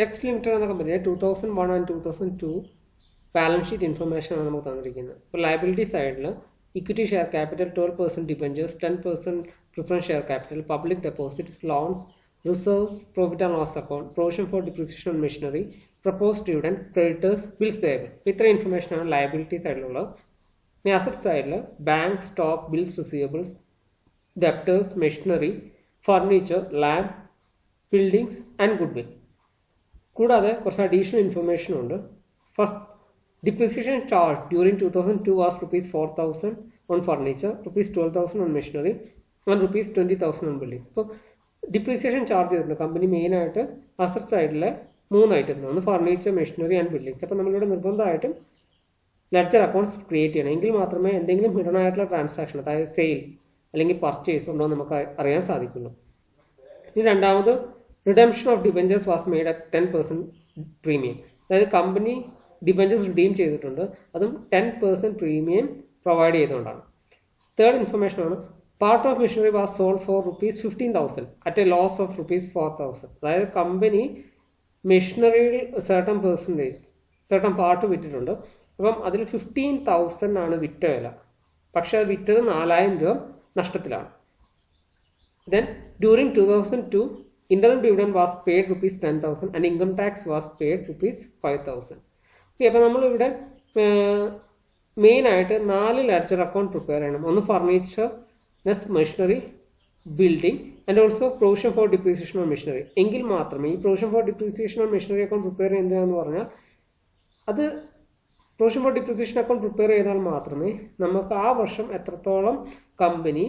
X Limited എന്ന കമ്പനിയുടെ 2001 and 2002 balance sheet information ആണ് നമുക്ക് തന്നിരിക്കുന്നത്. ഇപ്പോൾ ലയബിലിറ്റി സൈഡിൽ equity share capital 12% debentures, 10% preference share capital, public deposits, loans, reserves, profit and loss account, provision for depreciation on machinery, proposed dividend, creditors, bills payable. ഇത്രയും ഇൻഫർമേഷനാണ് liability സൈഡിലുള്ളത്. ഇനി asset സൈഡിൽ bank, stock, bills receivables, debtors, machinery, furniture, land, buildings and goodwill. കൂടാതെ കുറച്ച് additional ഇൻഫർമേഷനും ഉണ്ട്. First, depreciation charge during 2002 was rupees 4,000 on furniture, rupees 12,000 on machinery and rupees 20,000 on buildings. അപ്പോൾ ഡിപ്രീസിയേഷൻ ചാർജ് ചെയ്തിട്ടുണ്ട് company മെയിനായിട്ട് asset സൈഡിലെ 3 item, ഒന്ന് furniture, machinery and buildings. അപ്പോൾ നമ്മളിവിടെ നിർബന്ധമായിട്ടും ലെഡ്ജർ അക്കൗണ്ട്സ് ക്രിയേറ്റ് ചെയ്യണം. എങ്കിൽ മാത്രമേ എന്തെങ്കിലും ഹിഡൻ ആയിട്ടുള്ള ട്രാൻസാക്ഷൻ, അതായത് സെയിൽ അല്ലെങ്കിൽ പർച്ചേസ് ഉണ്ടോ നമുക്ക് അറിയാൻ സാധിക്കുള്ളൂ. ഇനി രണ്ടാമത്, redemption of debentures was made at 10% premium. അതായത് കമ്പനി ഡിബഞ്ചേഴ്സ് റിഡീം ചെയ്തിട്ടുണ്ട്, അതും 10% പ്രീമിയം പ്രൊവൈഡ് ചെയ്തുകൊണ്ടാണ്. തേർഡ് ഇൻഫർമേഷൻ ആണ്, part of machinery was sold for rupees 15,000 at a loss of rupees 4,000. അതായത് കമ്പനി മെഷീനറിയിൽ സർട്ടൺ പാർട്ട് വിറ്റിട്ടുണ്ട്. അപ്പം അതിൽ 15,000 ആണ് വിറ്റ വില, പക്ഷെ അത് വിറ്റത് 4,000 രൂപ നഷ്ടത്തിലാണ്. Then during 2002 interim dividend was paid rupees 10,000 and income tax was paid rupees 5,000. അപ്പോൾ നമ്മളിവിടെ മെയിനായിട്ട് 4 ലെഡ്ജർ അക്കൗണ്ട് പ്രിപ്പയർ ചെയ്യണം. ഒന്ന് furniture, next machinery, building and also provision for depreciation on machinery. എങ്കിൽ മാത്രമേ ഈ provision for depreciation on machinery account prepare ചെയ്യുന്നതെന്ന് പറഞ്ഞാൽ അത് provision for depreciation account prepare ചെയ്താൽ മാത്രമേ നമുക്ക് ആ വർഷം എത്രത്തോളം കമ്പനി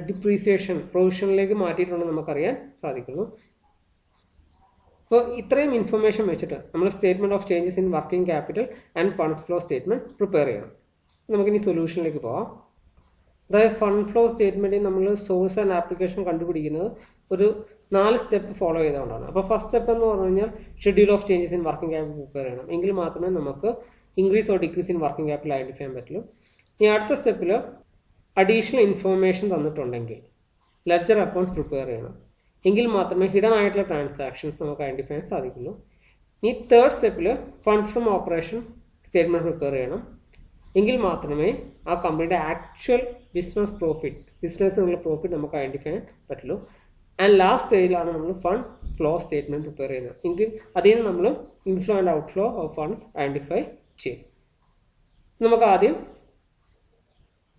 ഡിപ്രീസിയേഷൻ പ്രൊവിഷനിലേക്ക് മാറ്റിയിട്ടുണ്ടെന്ന് നമുക്കറിയാൻ സാധിക്കുള്ളൂ. അപ്പോൾ ഇത്രയും ഇൻഫർമേഷൻ വെച്ചിട്ട് നമ്മൾ statement of changes in working capital and funds flow statement prepare ചെയ്യണം. നമുക്കിനി സൊല്യൂഷനിലേക്ക് പോവാം. അതായത് ഫണ്ട് ഫ്ലോ സ്റ്റേറ്റ്മെന്റിൽ നമ്മൾ സോഴ്സ് ആൻഡ് ആപ്ലിക്കേഷൻ കണ്ടുപിടിക്കുന്നത് ഒരു 4 സ്റ്റെപ്പ് ഫോളോ ചെയ്തുകൊണ്ടാണ്. അപ്പോൾ ഫസ്റ്റ് സ്റ്റെപ്പ് എന്ന് പറഞ്ഞു കഴിഞ്ഞാൽ schedule of changes in working capital prepare ചെയ്യണം. എങ്കിൽ മാത്രമേ നമുക്ക് increase or decrease in working capital identify ചെയ്യാൻ പറ്റുള്ളൂ. ഇനി അടുത്ത സ്റ്റെപ്പിൽ അഡീഷണൽ ഇൻഫർമേഷൻ തന്നിട്ടുണ്ടെങ്കിൽ ലെഡ്ജർ അക്കൗണ്ട്സ് പ്രിപ്പയർ ചെയ്യണം. എങ്കിൽ മാത്രമേ ഹിഡൻ ആയിട്ടുള്ള ട്രാൻസാക്ഷൻസ് നമുക്ക് ഐഡന്റിഫൈ ചെയ്യാൻ സാധിക്കുള്ളൂ. ഈ തേർഡ് സ്റ്റെപ്പിൽ funds from operation statement prepare ചെയ്യണം. എങ്കിൽ മാത്രമേ ആ കമ്പനിയുടെ ആക്ച്വൽ ബിസിനസ്സിനുള്ള പ്രോഫിറ്റ് നമുക്ക് ഐഡന്റിഫൈ ചെയ്യാൻ പറ്റുള്ളൂ. ആൻഡ് ലാസ്റ്റ് സ്റ്റേജിലാണ് നമ്മൾ ഫണ്ട് ഫ്ലോ സ്റ്റേറ്റ്മെന്റ് പ്രിപ്പയർ ചെയ്യുന്നത്. എങ്കിൽ അതിൽ നിന്ന് നമ്മൾ inflow and outflow of funds identify ചെയ്യും. നമുക്ക് ആദ്യം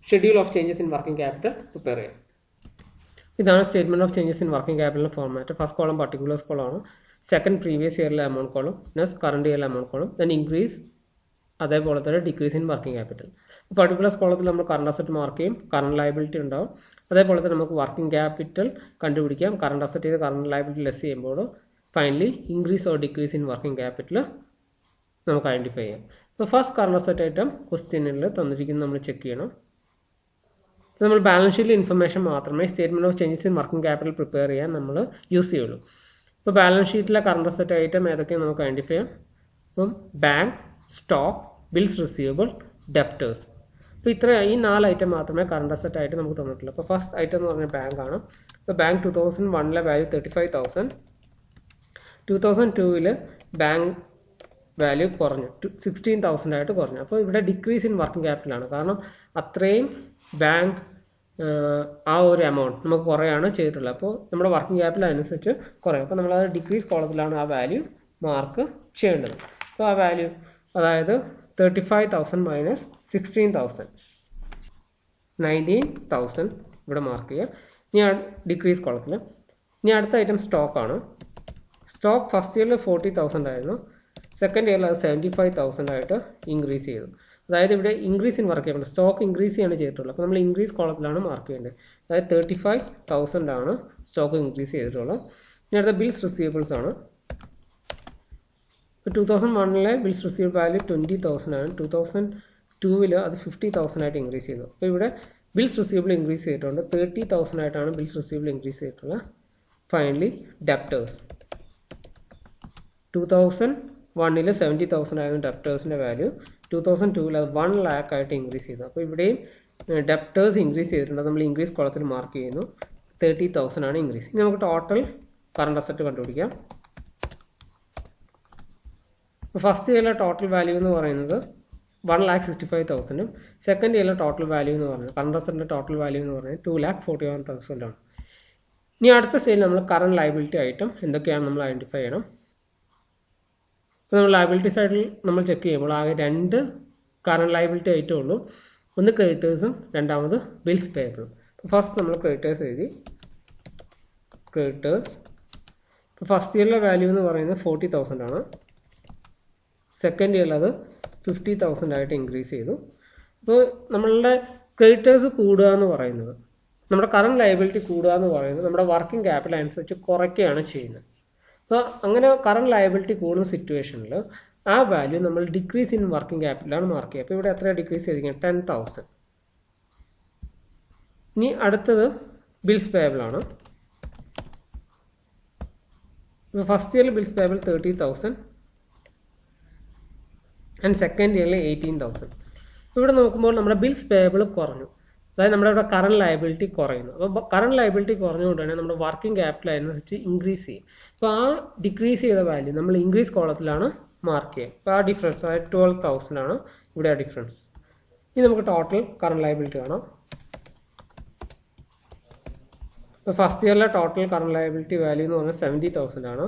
schedule of changes in working capital prepare ചെയ്യാം. ഇതാണ് statement of changes in working capital format. First column particulars column ആണ്, സെക്കൻഡ് പ്രീവിയസ് ഇയറിലെ എമൗണ്ട് കോളം, നെക്സ്റ്റ് കറണ്ട് ഇയറിലെ എമൗണ്ട് കോളം, ദെൻ ഇൻക്രീസ്, അതേപോലെ തന്നെ decrease in working capital. Particulars കോളത്തിൽ നമ്മൾ current asset mark ചെയ്യും, കറണ്ട് ലയബിലിറ്റി ഉണ്ടാവും, അതേപോലെ തന്നെ നമുക്ക് വർക്കിംഗ് ക്യാപിറ്റൽ കണ്ടുപിടിക്കാം. കറണ്ട് അസറ്റ് ചെയ്ത് കറണ്ട് ലയബിലിറ്റി ലെസ് ചെയ്യുമ്പോൾ finally increase or decrease in working capital നമുക്ക് ഐഡന്റിഫൈ ചെയ്യാം. ഇപ്പോൾ ഫസ്റ്റ് കറണ്ട് അസറ്റ് ഐറ്റം ക്വസ്റ്റ്യനിൽ തന്നിരിക്കുന്നത് നമ്മൾ ചെക്ക് ചെയ്യണം. നമ്മൾ ബാലൻസ് ഷീറ്റിൽ ഇൻഫർമേഷൻ മാത്രമേ statement of changes in working capital prepare ചെയ്യാൻ നമ്മൾ യൂസ് ചെയ്യുള്ളൂ. ഇപ്പോൾ ബാലൻസ് ഷീറ്റിലെ കറണ്ട് അസറ്റ് ഐറ്റം ഏതൊക്കെയാണ് നമുക്ക് ഐഡന്റിഫൈ ചെയ്യാം. അപ്പം bank, stock, bills receivable, debtors. അപ്പോൾ ഈ 4 ഐറ്റം മാത്രമേ കറണ്ട് അസറ്റ് ആയിട്ട് നമുക്ക് തന്നിട്ടുള്ളൂ. അപ്പോൾ ഫസ്റ്റ് ഐറ്റം എന്ന് പറഞ്ഞാൽ ബാങ്ക് ആണ്. ഇപ്പോൾ ബാങ്ക് 2001 വാല്യൂ 35,000, 2002 ബാങ്ക് വാല്യൂ കുറഞ്ഞു, 16,000 ആയിട്ട് കുറഞ്ഞു. അപ്പോൾ ഇവിടെ ഡിക്രീസ് ഇൻ വർക്കിംഗ് ക്യാപിറ്റലാണ്, കാരണം അത്രയും ബാങ്ക് ആ ഒരു എമൗണ്ട് നമുക്ക് കുറയാണ് ചെയ്തിട്ടുള്ളത്. അപ്പോൾ നമ്മുടെ വർക്കിംഗ് ക്യാപിറ്റൽ അനുസരിച്ച് കുറയും. അപ്പോൾ നമ്മളത് ഡിക്രീസ് കോളത്തിലാണ് ആ വാല്യൂ മാർക്ക് ചെയ്യേണ്ടത്. അപ്പോൾ ആ വാല്യൂ അതായത് 35,000 മൈനസ് 16,000, 19,000 ഇവിടെ മാർക്ക് ചെയ്യുക. ഇനി ഡിക്രീസ് കോളത്തിൽ. ഇനി അടുത്ത ഐറ്റം സ്റ്റോക്കാണ്. സ്റ്റോക്ക് ഫസ്റ്റ് ഇയറിൽ 40,000 ആയിരുന്നു, സെക്കൻഡ് ഇയറിൽ അത് 75,000 ആയിട്ട് ഇൻക്രീസ് ചെയ്തു. അതായത് ഇവിടെ ഇൻക്രീസ് ഇൻ വർക്ക് ചെയ്യുന്നുണ്ട്, സ്റ്റോക്ക് ഇൻക്രീസ് ചെയ്യാണ് ചെയ്തിട്ടുള്ളത്. അപ്പോൾ നമ്മൾ ഇൻക്രീസ് കോളത്തിലാണ് മാർക്ക് ചെയ്യേണ്ടത്. അതായത് 35,000 ആണ് സ്റ്റോക്ക് ഇൻക്രീസ് ചെയ്തിട്ടുള്ളത്. ഇനി അടുത്ത ബിൽസ് റിസീവബിൾസ് ആണ്. ഇപ്പോൾ 2001 ബിൽസ് റിസീവബിൾ വാല്യൂ 20,000 ആണ്, 2002 അത് 50,000 ആയിട്ട് ഇൻക്രീസ് ചെയ്തു. അപ്പോൾ ഇവിടെ ബിൽസ് റിസീവബിൾ ഇൻക്രീസ് ചെയ്തിട്ടുണ്ട്, 30,000 ആയിട്ടാണ് ബിൽസ് റിസീവബിൾ ഇൻക്രീസ് ചെയ്തിട്ടുള്ളത്. ഫൈനലി ഡെപ്റ്റേഴ്സ് 2001 70,000 ആയിരുന്നു ഡെപ്റ്റേഴ്സിൻ്റെ വാല്യൂ, 2002 അത് 1 lakh ആയിട്ട് ഇൻക്രീസ് ചെയ്തു. അപ്പോൾ ഇവിടെയും ഡെപ്റ്റേഴ്സ് ഇൻക്രീസ് ചെയ്തിട്ടുണ്ട്, നമ്മൾ ഇൻക്രീസ് കോളത്തിൽ മാർക്ക് ചെയ്യുന്നു. 30,000 ആണ് ഇൻക്രീസ്. ഇനി നമുക്ക് ടോട്ടൽ കറണ്ട് അസറ്റ് കണ്ടുപിടിക്കാം. ഫസ്റ്റ് ഇയറിലെ ടോട്ടൽ വാല്യൂ എന്ന് പറയുന്നത് 1,65,000 സെക്കൻഡ് ഇയറിലെ ടോട്ടൽ വാല്യൂ എന്ന് പറയുന്നത് കറണ്ട് അസറ്റിൻ്റെ ടോട്ടൽ വാല്യൂ എന്ന് പറയുന്നത് 2,41,000 ആണ്. ഇനി അടുത്ത സ്റ്റേജിൽ നമ്മൾ കറണ്ട് ലയബിലിറ്റി ഐറ്റം എന്തൊക്കെയാണ് നമ്മൾ ഐഡൻറ്റിഫൈ ചെയ്യണം. അപ്പോൾ നമ്മൾ ലയബിലിറ്റി സൈഡിൽ നമ്മൾ ചെക്ക് ചെയ്യുമ്പോൾ ആകെ 2 കറണ്ട് ലയബിലിറ്റി ഐറ്റം ഉള്ളൂ. ഒന്ന് ക്രെഡിറ്റേഴ്സും രണ്ടാമത് ബിൽസ് പേയബിളും. ഫസ്റ്റ് നമ്മൾ ക്രെഡിറ്റേഴ്സ് എഴുതി. ക്രെഡിറ്റേഴ്സ് ഇപ്പോൾ ഫസ്റ്റ് ഇയറിലെ വാല്യൂ എന്ന് പറയുന്നത് 40,000 ആണ്. സെക്കൻഡ് ഇയറിൽ അത് 50,000 ആയിട്ട് ഇൻക്രീസ് ചെയ്തു. അപ്പോൾ നമ്മളുടെ ക്രെഡിറ്റേഴ്സ് കൂടുക എന്ന് പറയുന്നത്, നമ്മുടെ കറണ്ട് ലയബിലിറ്റി കൂടുക എന്ന് പറയുന്നത് നമ്മുടെ വർക്കിംഗ് ക്യാപിറ്റൽ അനുസരിച്ച് കുറയ്ക്കുകയാണ് ചെയ്യുന്നത്. അപ്പോൾ അങ്ങനെ കറണ്ട് ലയബിലിറ്റി കൂടുന്ന സിറ്റുവേഷനിൽ ആ വാല്യൂ നമ്മൾ ഡിക്രീസ് ഇൻ വർക്കിംഗ് ക്യാപിറ്റലാണ് മാർക്ക് ചെയ്യുക. അപ്പോൾ ഇവിടെ എത്രയാണ് ഡിക്രീസ് ചെയ്തിരിക്കുന്നത്? 10,000. ഇനി അടുത്തത് ബിൽസ് പേയബിൾ ആണ്. ഇപ്പോൾ ഫസ്റ്റ് ഇയറിൽ ബിൽസ് പേയബിൾ 30,000 ആൻഡ് സെക്കൻഡ് ഇയറിൽ 18,000. ഇവിടെ നോക്കുമ്പോൾ നമ്മുടെ ബിൽസ് പേയബിൾ കുറഞ്ഞു, അതായത് നമ്മുടെ ഇവിടെ കറണ്ട് ലയബിലിറ്റി കുറയുന്നു. അപ്പോൾ കറണ്ട് ലയബിലിറ്റി കുറഞ്ഞുകൊണ്ട് തന്നെ നമ്മുടെ വർക്കിംഗ് ക്യാപിറ്റൽ അതിനനുസരിച്ച് ഇൻക്രീസ് ചെയ്യും. അപ്പോൾ ആ ഡിക്രീസ് ചെയ്ത വാല്യൂ നമ്മൾ ഇൻക്രീസ് കോളത്തിലാണ് മാർക്ക് ചെയ്യുക. അപ്പോൾ ആ ഡിഫറൻസ്, അതായത് 12,000 ആണ് ഇവിടെ ആ ഡിഫറൻസ്. ഇനി നമുക്ക് ടോട്ടൽ കറണ്ട് ലയബിലിറ്റി കാണാം. ഇപ്പോൾ ഫസ്റ്റ് ഇയറിലെ ടോട്ടൽ കറണ്ട് ലയബിലിറ്റി വാല്യൂ എന്ന് പറഞ്ഞാൽ 70,000 ആണ്.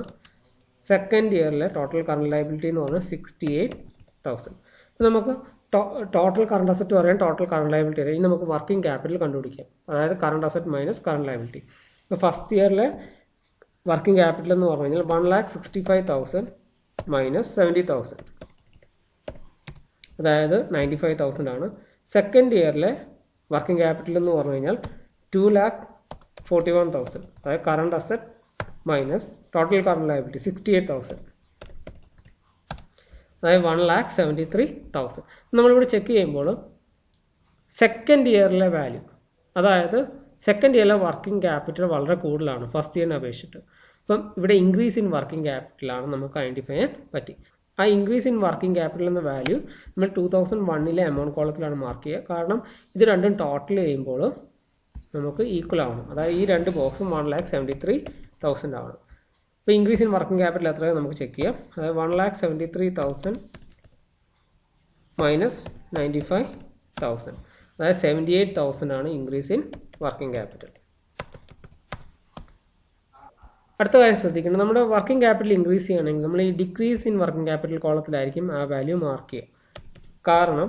സെക്കൻഡ് ഇയറിലെ ടോട്ടൽ കറണ്ട് ലയബിലിറ്റി എന്ന് പറഞ്ഞാൽ 68,000. അപ്പോൾ നമുക്ക് ടോട്ടൽ കറണ്ട് അസറ്റ് പറയാൻ ടോട്ടൽ കറണ്ട് ലയബിലിറ്റി അറിയാം. ഇനി നമുക്ക് വർക്കിംഗ് ക്യാപിറ്റൽ കണ്ടുപിടിക്കാം, അതായത് current asset minus current liability. ഇപ്പോൾ ഫസ്റ്റ് ഇയറിലെ വർക്കിംഗ് ക്യാപിറ്റൽ എന്ന് പറഞ്ഞു കഴിഞ്ഞാൽ 1,65,000 മൈനസ് 70,000, അതായത് 95,000 ആണ്. സെക്കൻഡ് ഇയറിലെ വർക്കിംഗ് ക്യാപിറ്റൽ എന്ന് പറഞ്ഞു കഴിഞ്ഞാൽ 2,41,000, അതായത് current asset minus total current liability 68,000, അതായത് 1,73,000. നമ്മളിവിടെ ചെക്ക് ചെയ്യുമ്പോൾ സെക്കൻഡ് ഇയറിലെ വാല്യൂ, അതായത് സെക്കൻഡ് ഇയറിലെ വർക്കിംഗ് ക്യാപിറ്റൽ വളരെ കൂടുതലാണ് ഫസ്റ്റ് ഇയറിനെ അപേക്ഷിച്ചിട്ട്. അപ്പം ഇവിടെ ഇൻക്രീസ് ഇൻ വർക്കിംഗ് ക്യാപിറ്റലാണ് നമുക്ക് ഐഡൻറ്റിഫൈ ചെയ്യാൻ പറ്റി. ആ ഇൻക്രീസ് ഇൻ വർക്കിംഗ് ക്യാപിറ്റൽ എന്ന വാല്യൂ നമ്മൾ 2001 എമൗണ്ട് കോളത്തിലാണ് മാർക്ക് ചെയ്യുക. കാരണം ഇത് രണ്ടും ടോട്ടൽ ചെയ്യുമ്പോൾ നമുക്ക് ഈക്വൽ ആവണം, അതായത് ഈ 2 ബോക്സും 1,73,000 ആവണം. അപ്പോൾ ഇൻക്രീസ് ഇൻ വർക്കിംഗ് ക്യാപിറ്റൽ എത്രയാണ് നമുക്ക് ചെക്ക് ചെയ്യാം. അതായത് 1,73,000 മൈനസ് 95,000, അതായത് 78,000 ആണ് ഇൻക്രീസ് ഇൻ വർക്കിംഗ് ക്യാപിറ്റൽ. അടുത്ത കാര്യം ശ്രദ്ധിക്കണം, നമ്മുടെ വർക്കിംഗ് ക്യാപിറ്റൽ ഇൻക്രീസ് ചെയ്യുകയാണെങ്കിൽ നമ്മൾ ഈ ഡിക്രീസ് ഇൻ വർക്കിംഗ് ക്യാപിറ്റൽ കോളത്തിലായിരിക്കും ആ വാല്യൂ മാർക്ക് ചെയ്യുക. കാരണം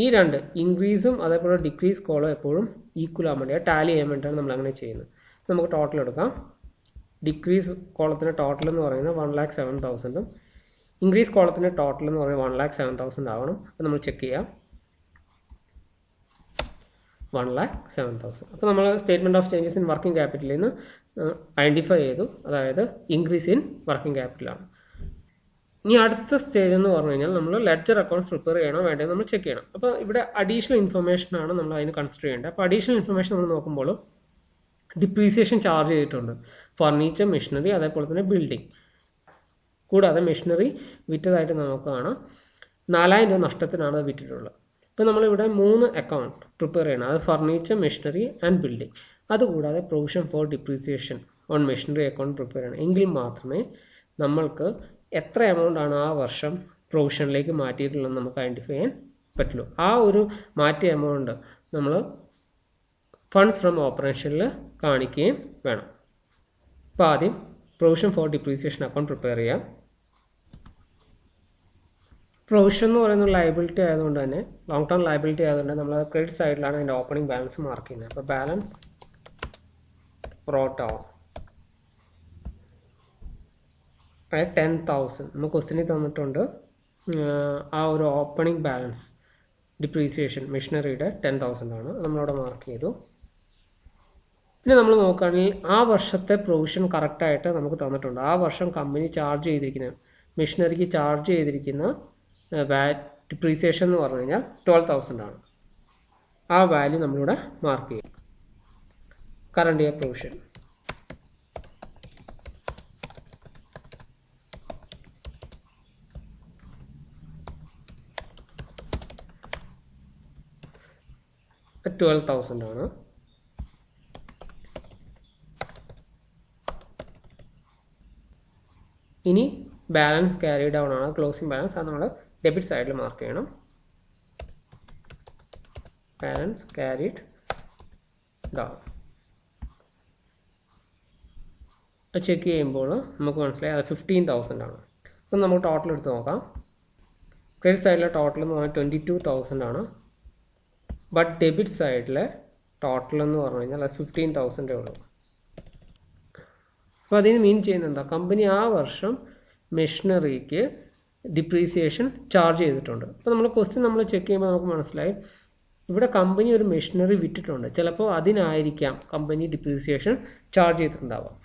ഈ 2 ഇൻക്രീസും അതേപോലെ ഡിക്രീസ് കോളം എപ്പോഴും ഈക്വൽ ആകാൻ വേണ്ടി, ടാലി ചെയ്യാൻ വേണ്ടിയിട്ടാണ് നമ്മൾ അങ്ങനെ ചെയ്യുന്നത്. നമുക്ക് ടോട്ടൽ എടുക്കാം. ഡിക്രീസ് കോളത്തിൻ്റെ ടോട്ടൽ എന്ന് പറയുന്നത് 1,07,000, ഇൻക്രീസ് കോളത്തിൻ്റെ ടോട്ടൽ എന്ന് പറയുന്നത് 1,07,000 ആവണം. അപ്പോൾ നമ്മൾ ചെക്ക് ചെയ്യാം, 1,07,000. അപ്പോൾ നമ്മൾ statement of changes in working ക്യാപിറ്റലിൽ നിന്ന് ഐഡൻറ്റിഫൈ ചെയ്തു, അതായത് ഇൻക്രീസ് ഇൻ വർക്കിംഗ് ക്യാപിറ്റലാണ്. ഇനി അടുത്ത സ്റ്റേജ് എന്ന് പറഞ്ഞു കഴിഞ്ഞാൽ നമ്മൾ ലെഡ്ജർ അക്കൗണ്ട്സ് പ്രിപ്പയർ ചെയ്യണോ വേണ്ടത് നമ്മൾ ചെക്ക് ചെയ്യണം. അപ്പോൾ ഇവിടെ അഡീഷണൽ ഇൻഫർമേഷനാണ് നമ്മൾ അതിന് കൺസിഡർ ചെയ്യേണ്ടത്. അപ്പോൾ അഡീഷണൽ ഇൻഫർമേഷൻ നമ്മൾ നോക്കുമ്പോൾ ഡിപ്രീസിയേഷൻ ചാർജ് ചെയ്തിട്ടുണ്ട്, ഫർണിച്ചർ, മെഷീനറി, അതേപോലെ തന്നെ ബിൽഡിംഗ്. കൂടാതെ മെഷീനറി വിറ്റതായിട്ട് നമുക്ക് കാണാം 4,000 രൂപ നഷ്ടത്തിനാണ് അത് വിറ്റിട്ടുള്ളത്. ഇപ്പോൾ നമ്മളിവിടെ 3 അക്കൗണ്ട് പ്രിപ്പയർ ചെയ്യണം, അത് ഫർണിച്ചർ, മെഷീനറി ആൻഡ് ബിൽഡിംഗ്. അതുകൂടാതെ provision for depreciation on machinery account prepare ചെയ്യണം. എങ്കിൽ മാത്രമേ നമ്മൾക്ക് എത്ര എമൗണ്ട് ആണ് ആ വർഷം പ്രൊവിഷനിലേക്ക് മാറ്റിയിട്ടുള്ളതെന്ന് നമുക്ക് ഐഡൻറ്റിഫൈ ചെയ്യാൻ പറ്റുള്ളൂ. ആ ഒരു മാറ്റിയ എമൗണ്ട് നമ്മൾ ഫണ്ട്സ് ഫ്രം ഓപ്പറേഷനിൽ കാണിക്കുകയും വേണം. അപ്പോൾ ആദ്യം provision for depreciation account prepare ചെയ്യാം. പ്രൊവിഷൻ എന്ന് പറയുന്ന ലയബിലിറ്റി ആയതുകൊണ്ട് തന്നെ, ലോങ് ടേം ലയബിലിറ്റി ആയതുകൊണ്ട് നമ്മൾ ക്രെഡിറ്റ് സൈഡിലാണ് അതിൻ്റെ ഓപ്പണിംഗ് ബാലൻസ് മാർക്ക് ചെയ്യുന്നത്. അപ്പോൾ ബാലൻസ് ബ്രോട്ട് ആവും 10,000. നമുക്ക് ക്വസ്റ്റ്യനിൽ തന്നിട്ടുണ്ട് ആ ഒരു ഓപ്പണിംഗ് ബാലൻസ് ഡിപ്രീസിയേഷൻ മെഷീനറിയുടെ 10,000 ആണ്, നമ്മളവിടെ മാർക്ക് ചെയ്തു. പിന്നെ നമ്മൾ നോക്കുകയാണെങ്കിൽ ആ വർഷത്തെ പ്രൊവിഷൻ കറക്റ്റായിട്ട് നമുക്ക് തന്നിട്ടുണ്ട്. ആ വർഷം കമ്പനി ചാർജ് ചെയ്തിരിക്കുന്ന മെഷീനറിക്ക് ചാർജ് ചെയ്തിരിക്കുന്ന ഡിപ്രീസിയേഷൻ എന്ന് പറഞ്ഞു കഴിഞ്ഞാൽ 12,000 ആണ്. ആ വാല്യൂ നമ്മളിവിടെ മാർക്ക് ചെയ്യും. കറണ്ട് ഇയർ പ്രൊവിഷൻ $12,000 ആണ്. ഇനി ബാലൻസ് ക്യാരി ഡൗൺ ആണ്, ക്ലോസിംഗ് ബാലൻസ്. അത് നമ്മൾ ഡെബിറ്റ് സൈഡിൽ മാർക്ക് ചെയ്യണം. Balance carried down. അത് ചെക്ക് ചെയ്യുമ്പോൾ നമുക്ക് മനസ്സിലായി അത് 15,000 ആണ്. അപ്പം നമുക്ക് ടോട്ടൽ എടുത്ത് നോക്കാം. ക്രെഡിറ്റ് സൈഡിലെ ടോട്ടൽ എന്ന് പറഞ്ഞാൽ 22,000 ആണ്. ബട്ട് ഡെബിറ്റ് സൈഡിലെ ടോട്ടൽ എന്ന് പറഞ്ഞു കഴിഞ്ഞാൽ അത് 15,000 ഉള്ളൂ. അപ്പോൾ അതിന് മീൻ ചെയ്യുന്നത് എന്താ, കമ്പനി ആ വർഷം മെഷീനറിക്ക് ഡിപ്രീസിയേഷൻ ചാർജ് ചെയ്തിട്ടുണ്ട്. അപ്പോൾ നമ്മൾ ക്വസ്റ്റ്യൻ നമ്മൾ ചെക്ക് ചെയ്യുമ്പോൾ നമുക്ക് മനസ്സിലായി ഇവിടെ കമ്പനി ഒരു മെഷീനറി വിറ്റിട്ടുണ്ട്, ചിലപ്പോൾ അതിനായിരിക്കാം കമ്പനി ഡിപ്രീസിയേഷൻ ചാർജ് ചെയ്തിട്ടുണ്ടാവാം.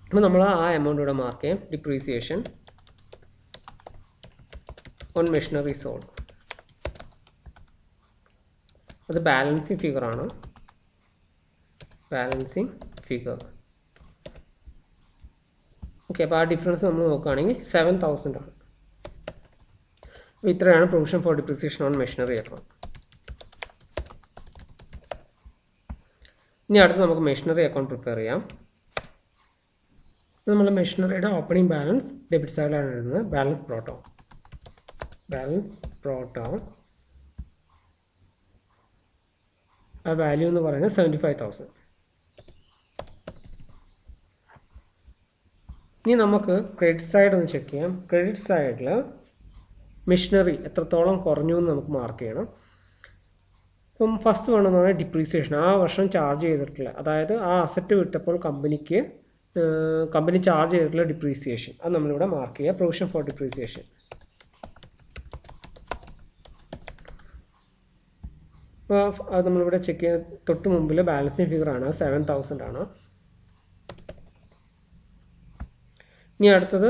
അപ്പോൾ നമ്മൾ ആ എമൗണ്ട് ഇവിടെ മാർക്ക് ചെയ്യാം. Depreciation on machinery sold. അത് ബാലൻസിങ് ഫിഗർ ആണ്. Balancing figure. ഓക്കെ, അപ്പോൾ ആ ഡിഫറൻസ് നമ്മൾ നോക്കുകയാണെങ്കിൽ 7,000 ആണ്. അപ്പോൾ ഇത്രയാണ് provision for depreciation on machinery account. ഇനി അടുത്ത് നമുക്ക് മെഷീനറി അക്കൗണ്ട് പ്രിപ്പയർ ചെയ്യാം. നമ്മൾ മെഷീനറിയുടെ ഓപ്പണിംഗ് ബാലൻസ് ഡെബിറ്റ് സൈഡിലാണ് എഴുതുന്നത്. Balance brought on. Balance brought on. ആ വാല്യൂ എന്ന് പറയുന്നത് 75,000. ഇനി നമുക്ക് ക്രെഡിറ്റ് സൈഡ് ഒന്ന് ചെക്ക് ചെയ്യാം. ക്രെഡിറ്റ് സൈഡിൽ മെഷീനറി എത്രത്തോളം കുറഞ്ഞു എന്ന് നമുക്ക് മാർക്ക് ചെയ്യണം. ഇപ്പം ഫസ്റ്റ് വേണമെന്ന് പറഞ്ഞാൽ ഡിപ്രീസിയേഷൻ, ആ വർഷം ചാർജ് ചെയ്തിട്ടുള്ള, അതായത് ആ അസറ്റ് വിട്ടപ്പോൾ കമ്പനി ചാർജ് ചെയ്തിട്ടുള്ള ഡിപ്രീസിയേഷൻ, അത് നമ്മളിവിടെ മാർക്ക് ചെയ്യുക. Provision for depreciation. അപ്പോൾ അത് നമ്മളിവിടെ ചെക്ക് ചെയ്യാൻ തൊട്ട് മുമ്പിൽ ബാലൻസിങ് ഫിഗർ ആണ്, 7,000 ആണ്. ഇനി അടുത്തത്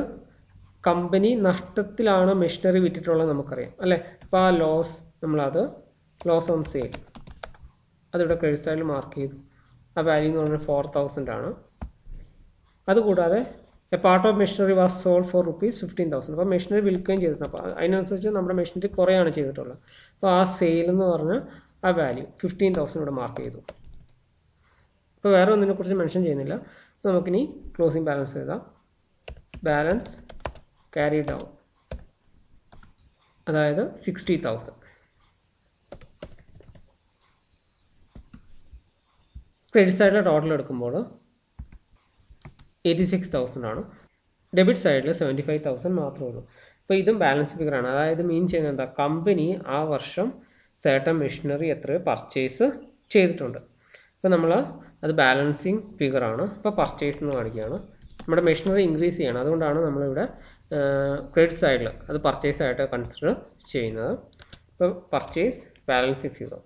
കമ്പനി നഷ്ടത്തിലാണ് മെഷീനറി വിറ്റിട്ടുള്ളത് നമുക്കറിയാം അല്ലേ. അപ്പോൾ ആ ലോസ് നമ്മളത് ലോസ് ഓൺ സെയിൽ അതിവിടെ ക്രെഡിറ്റ് സൈഡിൽ മാർക്ക് ചെയ്തു. ആ വാല്യൂ എന്ന് പറഞ്ഞാൽ 4,000 ആണ്. അതുകൂടാതെ A part of machinery was sold four ₹15,000. അപ്പോൾ മെഷീനറി വിൽക്കുകയും ചെയ്തിട്ടുണ്ട്. അപ്പോൾ അതിനനുസരിച്ച് നമ്മുടെ മെഷീനറി കുറയാണ് ചെയ്തിട്ടുള്ളത്. അപ്പോൾ ആ സെയിൽ എന്ന് പറഞ്ഞാൽ ആ വാല്യൂ 15,000 ഇവിടെ മാർക്ക് ചെയ്തു. അപ്പോൾ വേറെ ഒന്നിനെക്കുറിച്ച് മെൻഷൻ ചെയ്യുന്നില്ല. അപ്പോൾ നമുക്കിനി ക്ലോസിംഗ് ബാലൻസ് എഴുതാം. ബാലൻസ് ക്യാരി ഡൗൺ, അതായത് 60,000. ക്രെഡിറ്റ് സൈഡിലെ ടോട്ടൽ എടുക്കുമ്പോൾ 86,000 ആണ്. ഡെബിറ്റ് സൈഡിൽ 75,000 മാത്രമേ ഉള്ളൂ. അപ്പോൾ ഇതും ബാലൻസ് ഫിഗറാണ്. അതായത് മീൻ ചെയ്യുന്നത് എന്താ, കമ്പനി ആ വർഷം സർട്ടൻ മെഷീനറി എത്ര പർച്ചേസ് ചെയ്തിട്ടുണ്ട്. അപ്പോൾ നമ്മൾ അത് ബാലൻസിങ് ഫിഗറാണ്. ഇപ്പോൾ പർച്ചേസ് എന്ന് കാണിക്കുകയാണ്. നമ്മുടെ മെഷീനറി ഇൻക്രീസ് ചെയ്യണം, അതുകൊണ്ടാണ് നമ്മളിവിടെ ക്രെഡിറ്റ് സൈഡിൽ അത് പർച്ചേസ് ആയിട്ട് കൺസിഡർ ചെയ്യുന്നത്. ഇപ്പോൾ പർച്ചേസ് ബാലൻസിങ് ഫിഗർ,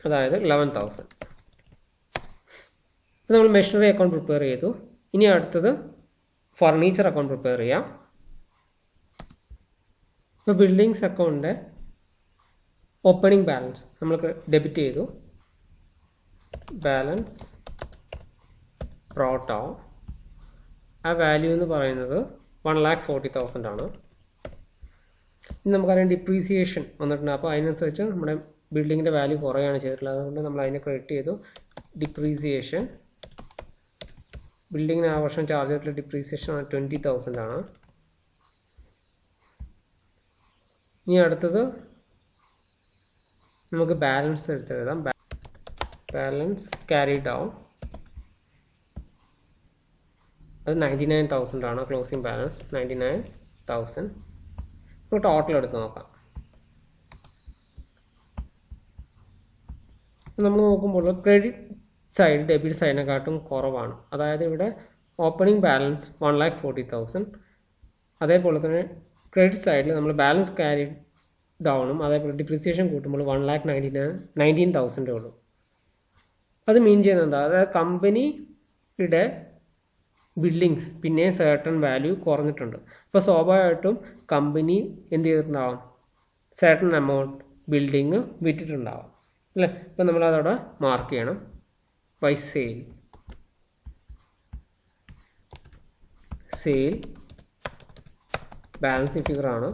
അതായത് 11,000. അപ്പോൾ നമ്മൾ മെഷീനറി അക്കൗണ്ട് പ്രിപ്പയർ ചെയ്തു. ഇനി അടുത്തത് ഫർണിച്ചർ അക്കൗണ്ട് പ്രിപ്പയർ ചെയ്യാം. ഇപ്പോൾ ബിൽഡിങ്സ് അക്കൗണ്ടിൻ്റെ ഓപ്പണിംഗ് ബാലൻസ് നമ്മൾ ഡെബിറ്റ് ചെയ്തു. Balance brought on. ആ വാല്യൂ എന്ന് പറയുന്നത് 1,40,000 ആണ്. ഇനി നമുക്കറിയാം ഡിപ്രീസിയേഷൻ വന്നിട്ടുണ്ട്. അപ്പോൾ അതിനനുസരിച്ച് നമ്മുടെ ബിൽഡിങ്ങിൻ്റെ വാല്യൂ കുറയാണ് ചെയ്തിട്ടുള്ളത്. അതുകൊണ്ട് നമ്മൾ അതിനെ ക്രെഡിറ്റ് ചെയ്തു. ഡിപ്രീസിയേഷൻ, ബിൽഡിങ്ങിന് ആ വർഷം ചാർജ് ചെയ്തിട്ടുള്ള ഡിപ്രീസിയേഷൻ 20,000 ആണ്. ഇനി അടുത്തത് നമുക്ക് ബാലൻസ് എടുത്തെഴുതാം. ബാലൻസ് ക്യാരി ഡൗൺ, അത് 99,000 ആണ്. Closing balance 99,000. ഇപ്പോൾ ടോട്ടൽ എടുത്ത് നോക്കാം. നമ്മൾ നോക്കുമ്പോൾ ക്രെഡിറ്റ് സൈഡ് ഡെബിറ്റ് സൈഡിനെക്കാട്ടും കുറവാണ്. അതായത് ഇവിടെ ഓപ്പണിംഗ് ബാലൻസ് 1,40,000. അതേപോലെ തന്നെ ക്രെഡിറ്റ് സൈഡിൽ നമ്മൾ ബാലൻസ് ക്യാരി ഡൗണും അതേപോലെ ഡിപ്രീസിയേഷൻ കൂട്ടുമ്പോൾ 1,19,000 ഉള്ളൂ. അത് മീൻ ചെയ്യുന്നത് എന്താ, അതായത് കമ്പനിയുടെ ബിൽഡിങ്സ് പിന്നെ സർട്ടൺ വാല്യൂ കുറഞ്ഞിട്ടുണ്ട്. അപ്പോൾ സ്വാഭാവികമായിട്ടും കമ്പനി എന്ത് ചെയ്തിട്ടുണ്ടാവും, സർട്ടൺ എമൗണ്ട് ബിൽഡിങ് വിറ്റിട്ടുണ്ടാവും അല്ലേ. അപ്പോൾ നമ്മളതവിടെ മാർക്ക് ചെയ്യണം. ബൈ സെയിൽ, സെയിൽ ബാലൻസിങ് ഫിഗറാണ്.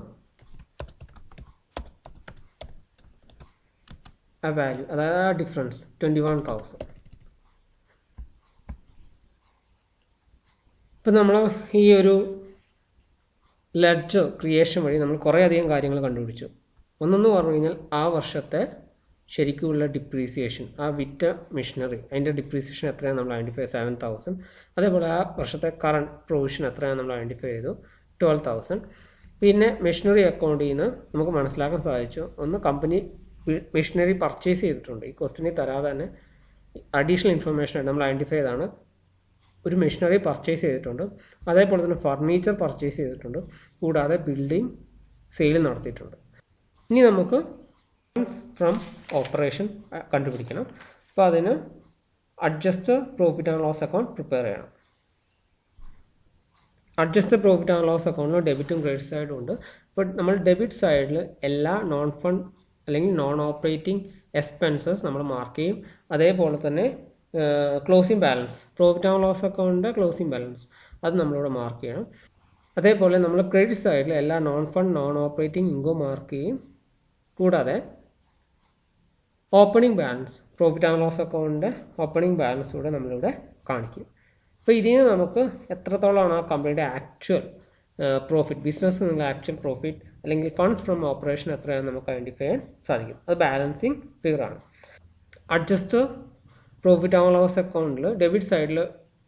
ആ വാല്യൂ, അതായത് ആ ഡിഫറൻസ് 21,000. ഇപ്പം നമ്മൾ ഈ ഒരു ലെഡ്ജർ ക്രിയേഷൻ വഴി നമ്മൾ കുറേ അധികം കാര്യങ്ങൾ കണ്ടുപിടിച്ചു. ഒന്നെന്ന് പറഞ്ഞു കഴിഞ്ഞാൽ ആ വർഷത്തെ ശരിക്കുമുള്ള ഡിപ്രീസിയേഷൻ, ആ വിറ്റ മെഷീനറി അതിൻ്റെ ഡിപ്രീസിയേഷൻ എത്രയാണ് നമ്മൾ ഐഡൻറ്റിഫൈ 7,000. അതേപോലെ ആ വർഷത്തെ കറണ്ട് പ്രൊവിഷൻ എത്രയാണ് നമ്മൾ ഐഡൻറ്റിഫൈ ചെയ്തു 12,000. പിന്നെ മെഷീനറി അക്കൗണ്ടിൽ നിന്ന് നമുക്ക് മനസ്സിലാക്കാൻ സാധിച്ചു, ഒന്ന് കമ്പനി മെഷീനറി പർച്ചേസ് ചെയ്തിട്ടുണ്ട്. ഈ ക്വസ്റ്റിനിൽ തരാതെ തന്നെ അഡീഷണൽ ഇൻഫർമേഷൻ നമ്മൾ ഐഡൻറ്റിഫൈ ചെയ്താണ്. ഒരു മെഷീനറി പർച്ചേസ് ചെയ്തിട്ടുണ്ട്, അതേപോലെ തന്നെ ഫർണിച്ചർ പർച്ചേസ് ചെയ്തിട്ടുണ്ട്, കൂടാതെ ബിൽഡിംഗ് സെയിൽ നടത്തിയിട്ടുണ്ട്. ഇനി നമുക്ക് ഫ്രം ഓപ്പറേഷൻ കണ്ടുപിടിക്കണം. അപ്പോൾ അതിന് adjusted profit and loss account prepare ചെയ്യണം. അഡ്ജസ്റ്റഡ് പ്രോഫിറ്റ് ആൻഡ് ലോസ് അക്കൗണ്ടിൽ ഡെബിറ്റും ക്രെഡിറ്റ് സൈഡും ഉണ്ട്. അപ്പോൾ നമ്മൾ ഡെബിറ്റ് സൈഡിൽ എല്ലാ നോൺ ഫണ്ട് അല്ലെങ്കിൽ നോൺ ഓപ്പറേറ്റിംഗ് എക്സ്പെൻസസ് നമ്മൾ മാർക്ക് ചെയ്യും. അതേപോലെ തന്നെ closing balance, profit and loss അക്കൗണ്ടിൻ്റെ ക്ലോസിംഗ് ബാലൻസ് അത് നമ്മളിവിടെ മാർക്ക് ചെയ്യണം. അതേപോലെ നമ്മൾ ക്രെഡിറ്റ് സൈഡിൽ എല്ലാ non fund non operating income mark ചെയ്യും. കൂടാതെ opening balance, profit and loss അക്കൗണ്ടിൻ്റെ ഓപ്പണിംഗ് ബാലൻസ് കൂടെ നമ്മളിവിടെ കാണിക്കും. അപ്പോൾ ഇതിന് നമുക്ക് എത്രത്തോളമാണ് ആ കമ്പനിയുടെ ആക്ച്വൽ പ്രോഫിറ്റ്, ബിസിനസ് എന്നുള്ള ആക്ച്വൽ പ്രോഫിറ്റ് അല്ലെങ്കിൽ ഫണ്ട്സ് ഫ്രം ഓപ്പറേഷൻ എത്രയാണെന്ന് നമുക്ക് ഐഡൻറ്റിഫൈ ചെയ്യാൻ സാധിക്കും. അത് ബാലൻസിങ് ഫിഗർ ആണ്. അഡ്ജസ്റ്റ് പ്രോഫിറ്റ് ആൻഡ് ലോസ് അക്കൗണ്ടിൽ ഡെബിറ്റ് സൈഡിൽ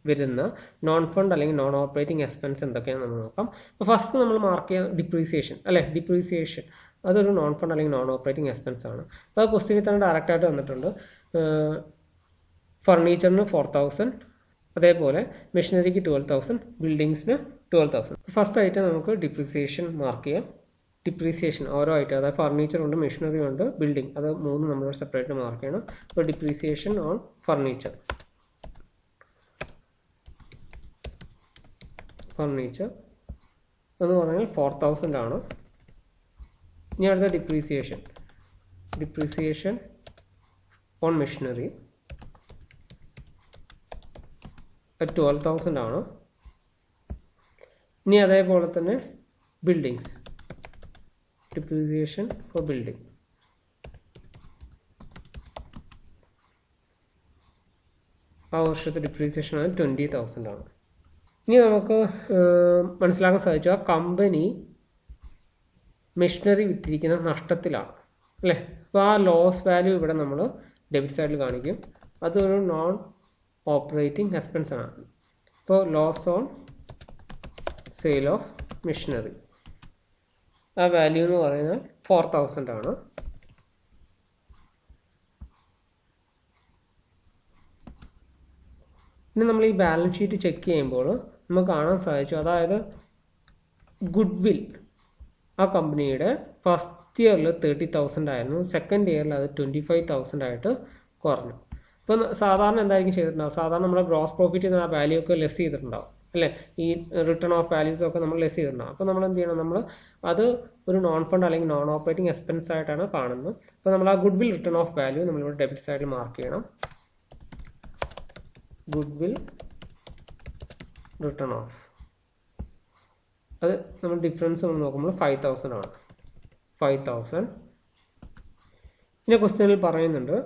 വരുന്ന നോൺ ഫണ്ട് അല്ലെങ്കിൽ നോൺ ഓപ്പറേറ്റിംഗ് എക്സ്പെൻസ് എന്തൊക്കെയാണെന്ന് നമ്മൾ നോക്കാം. അപ്പോൾ ഫസ്റ്റ് നമ്മൾ മാർക്ക് ചെയ്യുന്ന ഡിപ്രീസിയേഷൻ അല്ലേ, ഡിപ്രീസിയേഷൻ അതൊരു നോൺ ഫണ്ട് അല്ലെങ്കിൽ നോൺ ഓപ്പറേറ്റിംഗ് എക്സ്പെൻസ് ആണ്. അപ്പോൾ അത് ക്വസ്റ്റ്യനിൽ തന്നെ ഡയറക്റ്റായിട്ട് വന്നിട്ടുണ്ട്. ഫർണിച്ചറിന് 4,000, അതേപോലെ മെഷീനറിക്ക് 12,000, ബിൽഡിങ്സിന് 12,000. ഫസ്റ്റ് ആയിട്ട് നമുക്ക് ഡിപ്രീസിയേഷൻ മാർക്ക് ചെയ്യാം. ഡിപ്രീസിയേഷൻ ഓരോ ഐറ്റം, അതായത് ഫർണിച്ചർ ഉണ്ട്, മെഷീനറി ഉണ്ട്, ബിൽഡിംഗ്, അത് മൂന്ന് നമ്മൾ സെപ്പറേറ്റ് മാർക്ക് ചെയ്യണം. അപ്പോൾ ഡിപ്രീസിയേഷൻ ഓൺ ഫർണിച്ചർ എന്ന് പറഞ്ഞാൽ 4,000 ആണ്. ഇനി അടുത്ത ഡിപ്രീസിയേഷൻ ഓൺ മെഷീനറി 12,000 ആണ്. ഇനി അതേപോലെ തന്നെ ബിൽഡിങ്സ്, ഡിപ്രീസിയേഷൻ ഫോർ ബിൽഡിംഗ് ആ വർഷത്തെ ഡിപ്രീസിയേഷൻ ആണ് 20,000 ആണ്. ഇനി നമുക്ക് മനസ്സിലാക്കാൻ സാധിച്ചു ആ കമ്പനി മെഷീനറി വിറ്റിരിക്കുന്ന നഷ്ടത്തിലാണ് അല്ലേ. അപ്പോൾ ആ ലോസ് വാല്യൂ ഇവിടെ നമ്മൾ ഡെബിറ്റ് സൈഡിൽ കാണിക്കും. അതൊരു നോൺ ഓപ്പറേറ്റിംഗ് എക്സ്പെൻസ് ആണ്. ഇപ്പോൾ loss on sale of machinery ആ വാല്യൂ എന്ന് പറയുന്നത് 4,000 ആണ്. പിന്നെ നമ്മൾ ഈ ബാലൻസ് ഷീറ്റ് ചെക്ക് ചെയ്യുമ്പോൾ നമുക്ക് കാണാൻ സാധിച്ചു, അതായത് ഗുഡ് വിൽ ആ കമ്പനിയുടെ ഫസ്റ്റ് ഇയറിൽ 30,000 ആയിരുന്നു, സെക്കൻഡ് ഇയറിൽ അത് 25,000 ആയിട്ട് കുറഞ്ഞു. ഇപ്പം സാധാരണ എന്തായിരിക്കും ചെയ്തിട്ടുണ്ടാവും, സാധാരണ നമ്മൾ ഗ്രോസ് പ്രോഫിറ്റ് ആ വാല്യൂ ഒക്കെ ലെസ് ചെയ്തിട്ടുണ്ടാവും അല്ലേ, ഈ റിട്ടേൺ ഓഫ് വാല്യൂസ് ഒക്കെ നമ്മൾ ലെസ് ചെയ്തിട്ടുണ്ടാവും. അപ്പോൾ നമ്മൾ എന്ത് ചെയ്യണം, നമ്മൾ അത് ഒരു നോൺ ഫണ്ട് അല്ലെങ്കിൽ നോൺ ഓപ്പറേറ്റിംഗ് എക്സ്പെൻസ് ആയിട്ടാണ് കാണുന്നത്. അപ്പോൾ നമ്മൾ ആ good will return of value നമ്മളിവിടെ ഡെബിറ്റ് സൈഡിൽ മാർക്ക് ചെയ്യണം. ഗുഡ് വിൽ റിട്ടേൺ ഓഫ് അത് നമ്മൾ ഡിഫറൻസ് നമ്മൾ നോക്കുമ്പോൾ 5,000 ആണ്. 5,000. പിന്നെ ക്വസ്റ്റ്യനിൽ പറയുന്നുണ്ട്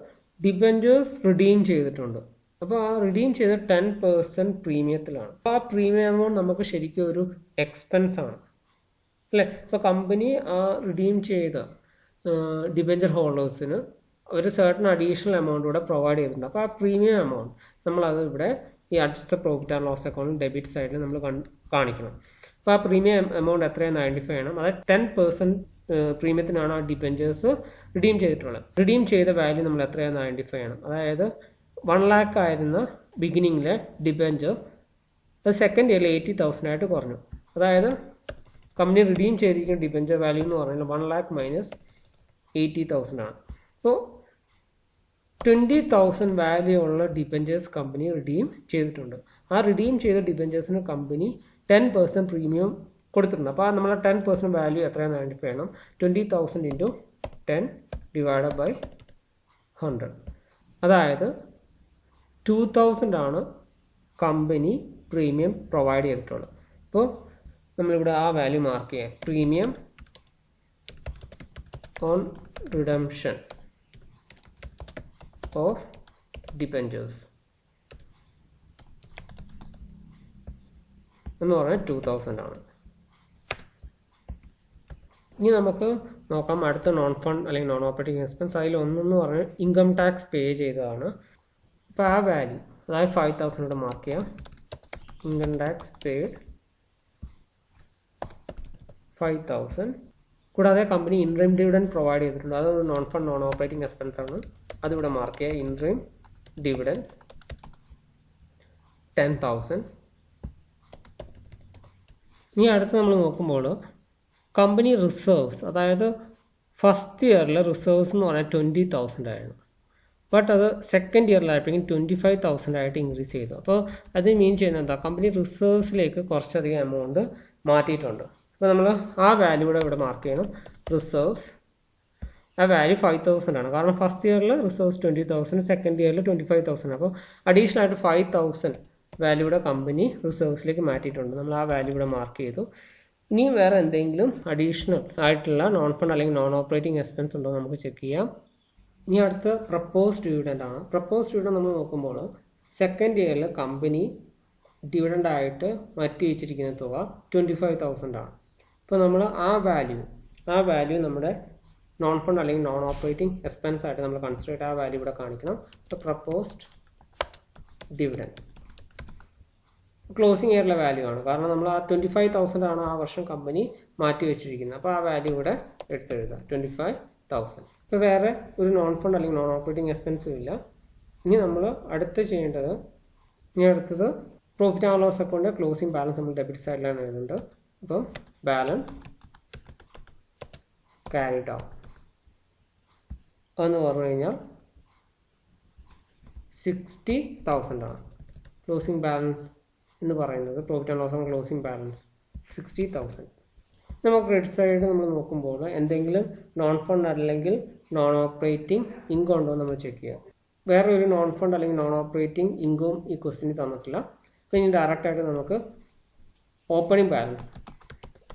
ഡിബെഞ്ചേഴ്സ് റിഡീം ചെയ്തിട്ടുണ്ട്. അപ്പോൾ ആ റിഡീം ചെയ്ത 10% പ്രീമിയത്തിലാണ്. അപ്പോൾ ആ പ്രീമിയം എമൗണ്ട് നമുക്ക് ശരിക്കും ഒരു എക്സ്പെൻസ് ആണ് അല്ലേ. ഇപ്പോൾ കമ്പനി ആ റിഡീം ചെയ്ത ഡിബെഞ്ചർ ഹോൾഡേഴ്സിന് ഒരു സർട്ടൺ അഡീഷണൽ എമൗണ്ട് ഇവിടെ പ്രൊവൈഡ് ചെയ്തിട്ടുണ്ട്. അപ്പോൾ ആ പ്രീമിയം എമൗണ്ട് നമ്മളത് ഇവിടെ ഈ adjust profit and loss account debit സൈഡിൽ നമ്മൾ കാണിക്കണം. അപ്പോൾ ആ പ്രീമിയം എമൗണ്ട് എത്രയെന്ന് ഐഡൻറ്റിഫൈ ചെയ്യണം. അത് 10% പ്രീമിയത്തിനാണ് ആ ഡിബെഞ്ചേഴ്സ് റിഡീം ചെയ്തിട്ടുള്ളത്. റിഡീം ചെയ്ത വാല്യൂ നമ്മൾ എത്രയാണെന്ന് ഐഡൻറ്റിഫൈ ചെയ്യണം. അതായത് 1 lakh ആയിരുന്ന ബിഗിനിങ്ങിലെ ഡിബെഞ്ചർ അത് സെക്കൻഡ് ഇയറിൽ 80,000 ആയിട്ട് കുറഞ്ഞു. അതായത് കമ്പനി റിഡീം ചെയ്തിരിക്കുന്ന ഡിബെഞ്ചർ വാല്യൂ എന്ന് പറഞ്ഞാൽ 1 lakh മൈനസ് 80,000 ആണ്. അപ്പോൾ 20,000 വാല്യൂ ഉള്ള ഡിബെഞ്ചേഴ്സ് കമ്പനി റിഡീം ചെയ്തിട്ടുണ്ട്. ആ റിഡീം ചെയ്ത ഡിബെഞ്ചേഴ്സിന് കമ്പനി 10% പ്രീമിയം കൊടുത്തിട്ടുണ്ട്. അപ്പോൾ നമ്മൾ 10% വാല്യൂ എത്രയാണെന്ന് ഐഡൻറ്റിഫൈ ചെയ്യണം. 20,000 ഇൻറ്റു 10 ഡിവൈഡഡ് ബൈ 100. അതായത് 2,000 ആണ് കമ്പനി പ്രീമിയം പ്രൊവൈഡ് ചെയ്തിട്ടുള്ളത്. അപ്പോൾ നമ്മളിവിടെ ആ വാല്യൂ മാർക്ക് ചെയ്യാം. Premium on redemption of debentures എന്ന് പറഞ്ഞാൽ 2000 ആണ്. ഇനി നമുക്ക് നോക്കാം അടുത്ത നോൺ ഫണ്ട് അല്ലെങ്കിൽ നോൺ ഓപ്പറേറ്റിംഗ് എക്സ്പെൻസ്. അതിൽ ഒന്നെന്ന് പറഞ്ഞാൽ ഇൻകം ടാക്സ് പേ ചെയ്തതാണ്. അപ്പോൾ ആ വാല്യൂ അതായത് 5000 ഇവിടെ മാർക്ക് ചെയ്യാം. Income tax paid 5000. കൂടാതെ കമ്പനി ഇൻട്രീം ഡിവിഡൻഡ് പ്രൊവൈഡ് ചെയ്തിട്ടുണ്ട്. അതൊരു non fund non operating expense ആണ്. അതിവിടെ മാർക്ക് ചെയ്യുക. Interim dividend 10,000. ഇനി അടുത്ത് നമ്മൾ നോക്കുമ്പോൾ കമ്പനി റിസർവ്സ്, അതായത് ഫസ്റ്റ് ഇയറിൽ റിസർവ്സ് എന്ന് പറഞ്ഞാൽ 20,000 ആയിരുന്നു. ബട്ട് അത് സെക്കൻഡ് ഇയറിലായപ്പോഴേക്കും 25,000 ആയിട്ട് ഇൻക്രീസ് ചെയ്തു. അപ്പോൾ അത് മീൻ ചെയ്യുന്നത് എന്താ, കമ്പനി റിസർവ്സിലേക്ക് കുറച്ചധികം എമൗണ്ട് മാറ്റിയിട്ടുണ്ട്. അപ്പോൾ നമ്മൾ ആ വാല്യൂ ഇവിടെ മാർക്ക് ചെയ്യണം. റിസർവ്സ് ആ വാല്യൂ 5,000 ആണ്. കാരണം ഫസ്റ്റ് ഇയറിൽ റിസർവ്സ് 20,000, സെക്കൻഡ് ഇയറിൽ 25,000. അപ്പോൾ അഡീഷണൽ ആയിട്ട് 5,000 വാല്യൂയുടെ കമ്പനി റിസർവ്സിലേക്ക് മാറ്റിയിട്ടുണ്ട്. നമ്മൾ ആ വാല്യൂ ഇവിടെ മാർക്ക് ചെയ്തു. ഇനി വേറെ എന്തെങ്കിലും അഡീഷണൽ ആയിട്ടുള്ള നോൺ ഫണ്ട് അല്ലെങ്കിൽ നോൺ ഓപ്പറേറ്റിംഗ് എക്സ്പെൻസ് ഉണ്ടോ നമുക്ക് ചെക്ക് ചെയ്യാം. ഇനി അടുത്ത് പ്രപ്പോസ്ഡ് ഡിവിഡൻഡ് ആണ്. പ്രപ്പോസ്ഡ് ഡിവിഡൻഡ് നമ്മൾ നോക്കുമ്പോൾ സെക്കൻഡ് ഇയറിൽ കമ്പനി ഡിവിഡൻഡ് ആയിട്ട് മാറ്റി വെച്ചിരിക്കുന്ന തുക 25,000 ആണ്. അപ്പോൾ നമ്മൾ ആ വാല്യൂ നമ്മുടെ നോൺ ഫണ്ട് അല്ലെങ്കിൽ നോൺ ഓപ്പറേറ്റിംഗ് എക്സ്പെൻസ് ആയിട്ട് നമ്മൾ കൺസിഡർ ചെയ്തിട്ട് ആ വാല്യൂ ഇവിടെ കാണിക്കണം. അപ്പോൾ പ്രപ്പോസ്ഡ് ഡിവിഡൻഡ് ക്ലോസിംഗ് ഇയറിലെ വാല്യൂ ആണ്. കാരണം നമ്മൾ ആ 25,000 ആണ് ആ വർഷം കമ്പനി മാറ്റി വെച്ചിരിക്കുന്നത്. അപ്പോൾ ആ വാല്യൂ ഇവിടെ എടുത്തെഴുതുക 25,000. ഇപ്പോൾ വേറെ ഒരു നോൺ ഫണ്ട് അല്ലെങ്കിൽ നോൺ ഓപ്പറേറ്റിംഗ് എക്സ്പെൻസും ഇല്ല. ഇനി നമ്മൾ അടുത്തത് profit and loss account closing balance നമ്മൾ ഡെബിറ്റ് സൈഡിലാണ് എഴുതുന്നത്. അപ്പം ബാലൻസ് ക്യാരിഡ് ഔട്ട് എന്ന് പറഞ്ഞു കഴിഞ്ഞാൽ 60,000 ആണ്. ക്ലോസിംഗ് ബാലൻസ് എന്ന് പറയുന്നത് profit and loss and closing balance 60,000. നമുക്ക് ക്രെഡിറ്റ് സൈഡ് നമ്മൾ നോക്കുമ്പോൾ എന്തെങ്കിലും നോൺ ഫണ്ട് അല്ലെങ്കിൽ നോൺ ഓപ്പറേറ്റിംഗ് ഇൻകം ഉണ്ടോ നമ്മൾ ചെക്ക് ചെയ്യുക. വേറെ ഒരു നോൺ ഫണ്ട് അല്ലെങ്കിൽ നോൺ ഓപ്പറേറ്റിംഗ് ഇൻകവും ഈ ക്വസ്റ്റിന് തന്നിട്ടില്ല. അപ്പോൾ ഇനി ഡയറക്റ്റായിട്ട് നമുക്ക് ഓപ്പണിംഗ്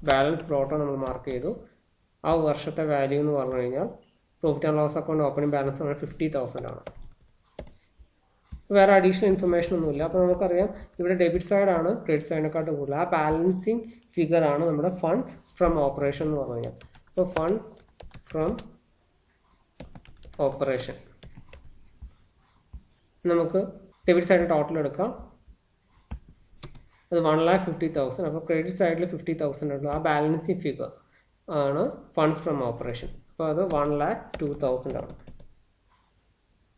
ബാലൻസ് ബ്രോട്ട് നമ്മൾ മാർക്ക് ചെയ്തു. ആ വർഷത്തെ വാല്യൂ എന്ന് പറഞ്ഞു കഴിഞ്ഞാൽ profit and loss account opening balance എന്ന് പറഞ്ഞാൽ 50,000 ആണ്. വേറെ അഡീഷണൽ ഇൻഫർമേഷൻ ഒന്നുമില്ല. അപ്പോൾ നമുക്കറിയാം ഇവിടെ ഡെബിറ്റ് സൈഡാണ് ക്രെഡിറ്റ് സൈഡിനെക്കാട്ടും കൂടുതൽ. ആ ബാലൻസിങ് ഫിഗർ ആണ് നമ്മുടെ ഫണ്ട്സ് ഫ്രം ഓപ്പറേഷൻ എന്ന് പറഞ്ഞു കഴിഞ്ഞാൽ. അപ്പോൾ ഫണ്ട്സ് ഫ്രം ഓപ്പറേഷൻ നമുക്ക് ഡെബിറ്റ് സൈഡ് ടോട്ടൽ എടുക്കാം. അത് 1,50,000. അപ്പോൾ ക്രെഡിറ്റ് സൈഡിൽ 50,000 ഉണ്ട്. ആ ബാലൻസിങ് ഫിഗർ ആണ് ഫണ്ട്സ് ഫ്രം ഓപ്പറേഷൻ. അപ്പോൾ അത് 1,02,000 ആണ്.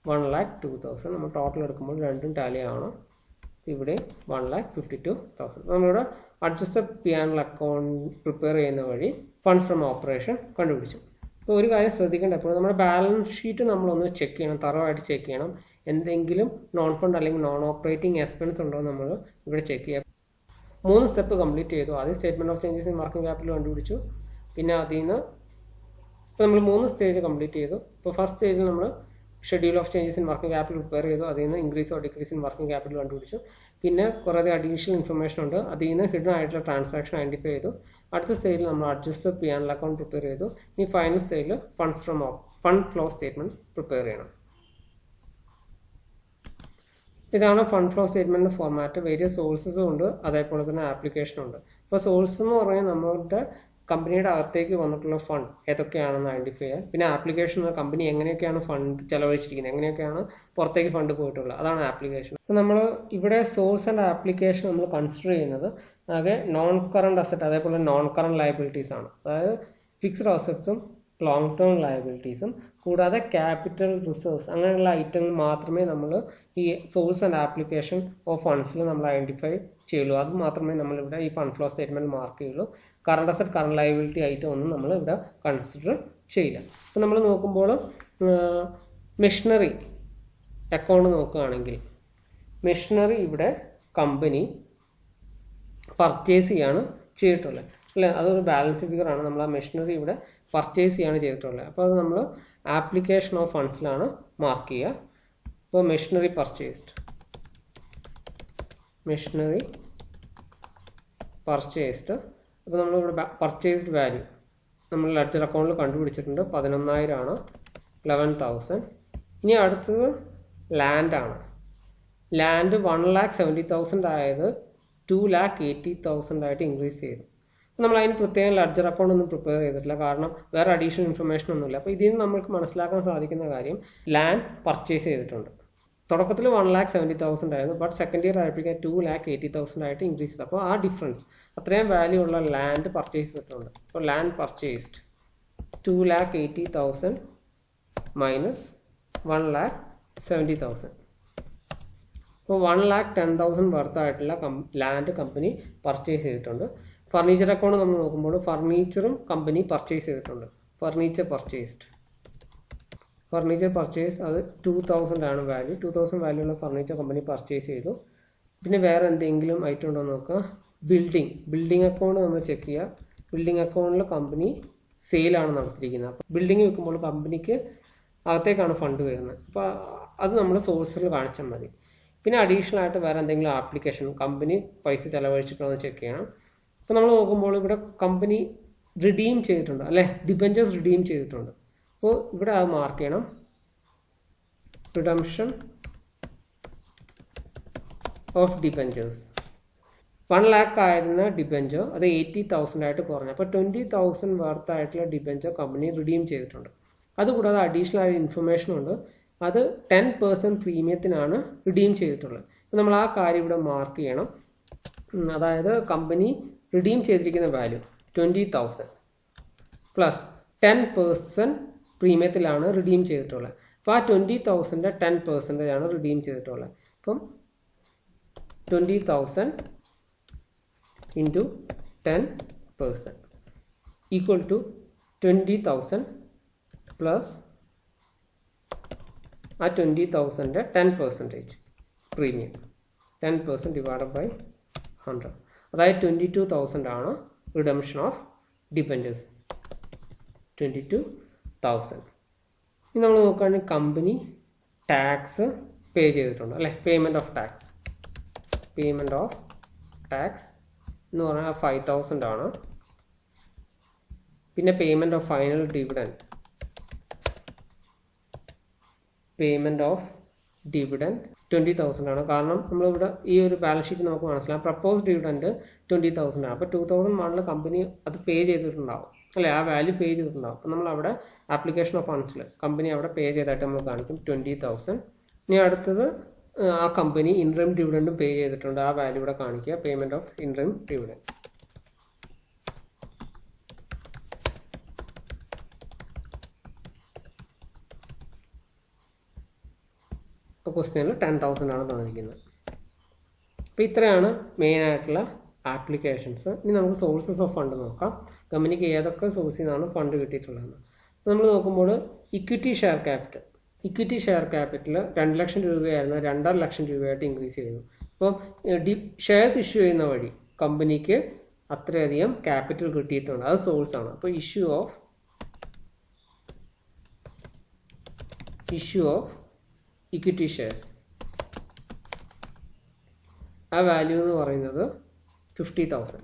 1,02,000 നമ്മൾ ടോട്ടൽ എടുക്കുമ്പോൾ രണ്ടും ടാലി ആവണം. ഇവിടെ 1,52,000. നമ്മളിവിടെ അഡ്ജസ്റ്റഡ് P&L അക്കൗണ്ട് പ്രിപ്പയർ ചെയ്യുന്ന വഴി ഫണ്ട്സ് ഫ്രം ഓപ്പറേഷൻ കണ്ടുപിടിച്ചു. അപ്പോൾ ഒരു കാര്യം ശ്രദ്ധിക്കേണ്ട, എപ്പോഴും നമ്മുടെ ബാലൻസ് ഷീറ്റ് നമ്മളൊന്ന് ചെക്ക് ചെയ്യണം, തറവായിട്ട് ചെക്ക് ചെയ്യണം. എന്തെങ്കിലും നോൺ ഫണ്ട് അല്ലെങ്കിൽ നോൺ ഓപ്പറേറ്റിംഗ് എക്സ്പെൻസ് ഉണ്ടോ നമ്മൾ ഇവിടെ ചെക്ക് ചെയ്യാം. 3 സ്റ്റെപ്പ് കംപ്ലീറ്റ് ചെയ്തു. ആദ്യം statement of changes in working capital കണ്ടുപിടിച്ചു. പിന്നെ അതിൽ നിന്ന് ഇപ്പോൾ നമ്മൾ 3 സ്റ്റേജ് കംപ്ലീറ്റ് ചെയ്തു. ഇപ്പോൾ ഫസ്റ്റ് സ്റ്റേജിൽ നമ്മൾ schedule of changes in working capital prepare ചെയ്തു. അതിൽ നിന്ന് increase or decrease in working capital കണ്ടുപിടിച്ചു. പിന്നെ കുറേ അഡീഷണൽ ഇൻഫർമേഷൻ ഉണ്ട്. അതിൽ നിന്ന് ഹിഡൻ ആയിട്ടുള്ള ട്രാൻസാക്ഷൻ ഐഡന്റിഫൈ ചെയ്തു. അടുത്ത സ്റ്റേജിൽ നമ്മൾ അഡ്ജസ്റ്റഡ് P&L അക്കൗണ്ട് പ്രിപ്പയർ ചെയ്തു. ഇനി ഫൈനൽ സ്റ്റേജിൽ ഫണ്ട് ഫ്ലോ സ്റ്റേറ്റ്മെന്റ് പ്രിപ്പയർ ചെയ്യണം. ഇതാണ് ഫണ്ട് ഫ്ലോ സ്റ്റേറ്റ്മെന്റിന്റെ ഫോർമാറ്റ്. വേരിയസ് സോഴ്സസും ഉണ്ട്, അതേപോലെ തന്നെ ആപ്ലിക്കേഷനും ഉണ്ട്. ഇപ്പോൾ സോഴ്സ് എന്ന് പറഞ്ഞാൽ നമ്മുടെ കമ്പനിയുടെ അകത്തേക്ക് വന്നിട്ടുള്ള ഫണ്ട് ഏതൊക്കെയാണെന്ന് ഐഡന്റിഫൈ ചെയ്യാൻ. പിന്നെ ആപ്ലിക്കേഷൻ കമ്പനി എങ്ങനെയൊക്കെയാണ് ഫണ്ട് ചെലവഴിച്ചിരിക്കുന്നത്, എങ്ങനെയൊക്കെയാണ് പുറത്തേക്ക് ഫണ്ട് പോയിട്ടുള്ളത്, അതാണ് ആപ്ലിക്കേഷൻ. അപ്പോൾ നമ്മൾ ഇവിടെ സോഴ്സ് ആൻഡ് ആപ്ലിക്കേഷൻ നമ്മൾ കൺസിഡർ ചെയ്യുന്നത് ആകെ നോൺ കറണ്ട് അസറ്റ് അതേപോലെ നോൺ കറണ്ട് ലയബിലിറ്റീസ് ആണ്. അതായത് ഫിക്സ്ഡ് അസറ്റ്സും ലോങ് ടേം ലയബിലിറ്റീസും കൂടാതെ ക്യാപിറ്റൽ റിസർവ്സ് അങ്ങനെയുള്ള ഐറ്റങ്ങൾ മാത്രമേ നമ്മൾ ഈ സോഴ്സ് ആൻഡ് ആപ്ലിക്കേഷൻ ഓഫ് ഫണ്ട്സിൽ നമ്മൾ ഐഡന്റിഫൈ ചെയ്യുള്ളൂ. അത് മാത്രമേ നമ്മളിവിടെ ഈ ഫണ്ട് ഫ്ലോ സ്റ്റേറ്റ്മെന്റ് മാർക്ക് ചെയ്യുള്ളൂ. Current asset current liability item ഒന്നും നമ്മൾ ഇവിടെ കൺസിഡർ ചെയ്യില്ല. അപ്പോൾ നമ്മൾ നോക്കുമ്പോൾ മെഷീനറി അക്കൗണ്ട് നോക്കുകയാണെങ്കിൽ മെഷീനറി ഇവിടെ കമ്പനി പർച്ചേസ് ചെയ്യാണ് ചെയ്തിട്ടുള്ളത് അല്ലേ, അതൊരു ബാലൻസ് ഫിഗറാണ്. നമ്മൾ ആ മെഷീനറി ഇവിടെ പർച്ചേസ് ചെയ്യാണ് ചെയ്തിട്ടുള്ളത്. അപ്പോൾ അത് നമ്മൾ ആപ്ലിക്കേഷൻ ഓഫ് ഫണ്ട്സിലാണ് മാർക്ക് ചെയ്യുക. അപ്പോൾ മെഷീനറി പർച്ചേസ്ഡ് അപ്പോൾ നമ്മളിവിടെ പർച്ചേസ്ഡ് വാല്യൂ നമ്മൾ ലെഡ്ജർ അക്കൗണ്ടിൽ കണ്ടുപിടിച്ചിട്ടുണ്ട്. 11,000 ആണ്, 11,000. ഇനി അടുത്തത് ലാൻഡാണ്. ലാൻഡ് 1,70,000 ആയത് 2,80,000 ആയിട്ട് ഇൻക്രീസ് ചെയ്തു. നമ്മൾ അതിന് പ്രത്യേകം ലെഡ്ജർ അക്കൗണ്ട് ഒന്നും പ്രിപ്പയർ ചെയ്തിട്ടില്ല, കാരണം വേറെ അഡീഷണൽ ഇൻഫർമേഷൻ ഒന്നുമില്ല. അപ്പോൾ ഇതിൽ നിന്ന് നമുക്ക് മനസ്സിലാക്കാൻ സാധിക്കുന്ന കാര്യം ലാൻഡ് പർച്ചേസ് ചെയ്തിട്ടുണ്ട്. തുടക്കത്തിൽ 1,70,000 ആയിരുന്നു, ബട്ട് സെക്കൻഡ് ഇയർ ആയപ്പോഴേക്കും 2,80,000 ആയിട്ട് ഇൻക്രീസ് ചെയ്തു. അപ്പോൾ ആ ഡിഫറൻസ് അത്രയും വാല്യൂ ഉള്ള ലാൻഡ് പർച്ചേസ് ചെയ്തിട്ടുണ്ട്. അപ്പോൾ ലാൻഡ് പർച്ചേസ്ഡ് 2,80,000 മൈനസ് 1,70,000. അപ്പോൾ 1,10,000 വർത്തായിട്ടുള്ള ലാൻഡ് കമ്പനി പർച്ചേസ് ചെയ്തിട്ടുണ്ട്. ഫർണിച്ചർ അക്കൗണ്ട് നമ്മൾ നോക്കുമ്പോൾ ഫർണിച്ചറും കമ്പനി പർച്ചേസ് ചെയ്തിട്ടുണ്ട്. ഫർണിച്ചർ പർച്ചേസ് അത് 2,000 ആണ് വാല്യൂ. 2,000 വാല്യൂ ഉള്ള ഫർണിച്ചർ കമ്പനി പർച്ചേസ് ചെയ്തു. പിന്നെ വേറെ എന്തെങ്കിലും ഐറ്റം ഉണ്ടോ എന്ന് നോക്കുക. ബിൽഡിംഗ് അക്കൗണ്ട് നമ്മൾ ചെക്ക് ചെയ്യുക. ബിൽഡിംഗ് അക്കൗണ്ടിൽ കമ്പനി സെയിലാണ് നടത്തിയിരിക്കുന്നത്. അപ്പോൾ ബിൽഡിംഗ് വെക്കുമ്പോൾ കമ്പനിക്ക് അകത്തേക്കാണ് ഫണ്ട് വരുന്നത്. അപ്പോൾ അത് നമ്മൾ സോഴ്സിൽ കാണിച്ചാൽ മതി. പിന്നെ അഡീഷണൽ ആയിട്ട് വേറെ എന്തെങ്കിലും ആപ്ലിക്കേഷൻ കമ്പനി പൈസ ചിലവഴിച്ചിട്ടോ എന്ന് ചെക്ക് ചെയ്യണം. അപ്പോൾ നമ്മൾ നോക്കുമ്പോൾ ഇവിടെ കമ്പനി റിഡീം ചെയ്തിട്ടുണ്ട് അല്ലേ, ഡിബെഞ്ചേഴ്സ് റിഡീം ചെയ്തിട്ടുണ്ട്. അപ്പോൾ ഇവിടെ അത് മാർക്ക് ചെയ്യണം. റിഡംഷൻ ഓഫ് ഡിബെഞ്ചേഴ്സ് 1 lakh ആയിരുന്ന ഡിബെഞ്ചർ അത് 80,000 ആയിട്ട് കുറഞ്ഞു. അപ്പോൾ 20,000 വർത്തായിട്ടുള്ള ഡിബെഞ്ചർ കമ്പനി റിഡീം ചെയ്തിട്ടുണ്ട്. അതുകൂടാതെ അഡീഷണൽ ആയ ഇൻഫർമേഷൻ ഉണ്ട്. അത് 10% പ്രീമിയത്തിനാണ് റിഡീം ചെയ്തിട്ടുള്ളത്. അപ്പോൾ നമ്മൾ ആ കാര്യം ഇവിടെ മാർക്ക് ചെയ്യണം. അതായത് കമ്പനി റിഡീം ചെയ്തിരിക്കുന്ന വാല്യൂ 20,000 പ്ലസ് 10% പ്രീമിയത്തിലാണ് റിഡീം ചെയ്തിട്ടുള്ളത്. അപ്പോൾ ആ 20,000 10% ആണ് റിഡീം ചെയ്തിട്ടുള്ളത്. അപ്പം 20,000 into 10% equal to 20,000 plus ആ 20,000 10% പ്രീമിയം 10% divided by 100, അതായത് 22,000 ആണ് റിഡംഷൻ ഓഫ് ഡിബെഞ്ചേഴ്സ്. 22,000. ഇനി നമ്മൾ നോക്കുകയാണെങ്കിൽ കമ്പനി ടാക്സ് പേ ചെയ്തിട്ടുണ്ട് അല്ലേ. പേയ്മെൻറ്റ് ഓഫ് ടാക്സ് എന്ന് പറഞ്ഞാൽ 5,000 ആണ്. പിന്നെ പേയ്മെൻറ്റ് ഓഫ് ഫൈനൽ ഡിവിഡൻഡ് 20,000 ആണ്. കാരണം നമ്മളിവിടെ ഈ ഒരു ബാലൻസ് ഷീറ്റ് നമുക്ക് മനസ്സിലാക്കാം. പ്രപ്പോസ് ഡിവിഡൻഡ് 20,000 ആണ്. അപ്പോൾ 2001 കമ്പനി അത് പേ ചെയ്തിട്ടുണ്ടാവും അല്ലേ, ആ വാല്യൂ പേ ചെയ്തിട്ടുണ്ടാവും. അപ്പോൾ നമ്മൾ അവിടെ ആപ്ലിക്കേഷൻ ഓഫ് ഫണ്ട്സിൽ കമ്പനി അവിടെ പേ ചെയ്തായിട്ട് നമ്മൾ കാണിക്കും 20,000. ഇനി അടുത്തത് ആ കമ്പനി ഇൻട്രീം ഡിവിഡൻഡും പേ ചെയ്തിട്ടുണ്ട്, ആ വാല്യൂ ഇവിടെ കാണിക്കുക. Payment of interim dividend. ഇപ്പോൾ ക്വസ്റ്റ്യനിൽ 10,000 ആണ് തന്നിരിക്കുന്നത്. അപ്പോൾ ഇത്രയാണ് മെയിനായിട്ടുള്ള ആപ്ലിക്കേഷൻസ്. ഇനി നമുക്ക് സോഴ്സസ് ഓഫ് ഫണ്ട് നോക്കാം. കമ്പനിക്ക് ഏതൊക്കെ സോഴ്സിൽ നിന്നാണ് ഫണ്ട് കിട്ടിയിട്ടുള്ളതെന്ന് നമ്മൾ നോക്കുമ്പോൾ ഇക്വിറ്റി ഷെയർ ക്യാപിറ്റൽ 2 ലക്ഷം രൂപയായിരുന്നു 2.5 ലക്ഷം രൂപയായിട്ട് ഇൻക്രീസ് ചെയ്തു. അപ്പോൾ ഷെയർസ് ഇഷ്യൂ ചെയ്യുന്ന വഴി കമ്പനിക്ക് അത്രയധികം ക്യാപിറ്റൽ കിട്ടിയിട്ടുണ്ട്, അത് സോഴ്സാണ്. അപ്പോൾ ഇഷ്യൂ ഓഫ് ഇക്വിറ്റി ഷെയർസ് ആ വാല്യൂ എന്ന് പറയുന്നത് 50,000.